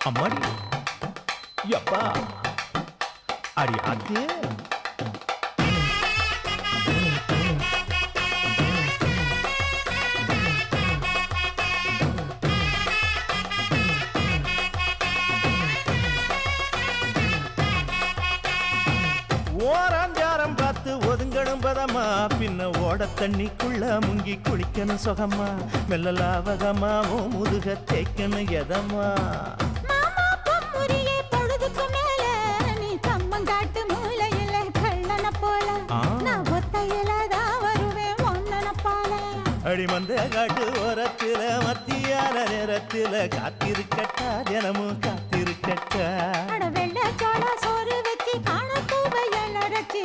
அம்மாடி யப்பா அடி ஆத்தே ஓராஞ்சாரம் பார்த்து ஒதுங்கணும் பதமா பின்ன ஓட தண்ணிக்குள்ள முங்கி குளிக்கணும் சுகமா மெல்லலாவகமாவும் முதுக தேய்க்கணும் எதமா அடிமந்த காட்டு ஓரத்துல மத்தியான நேரத்துல காத்திருக்கட்டா தினமும் காத்திருக்கட்டா வெள்ளை சோறு வச்சு காண பூவையல் அரைச்சி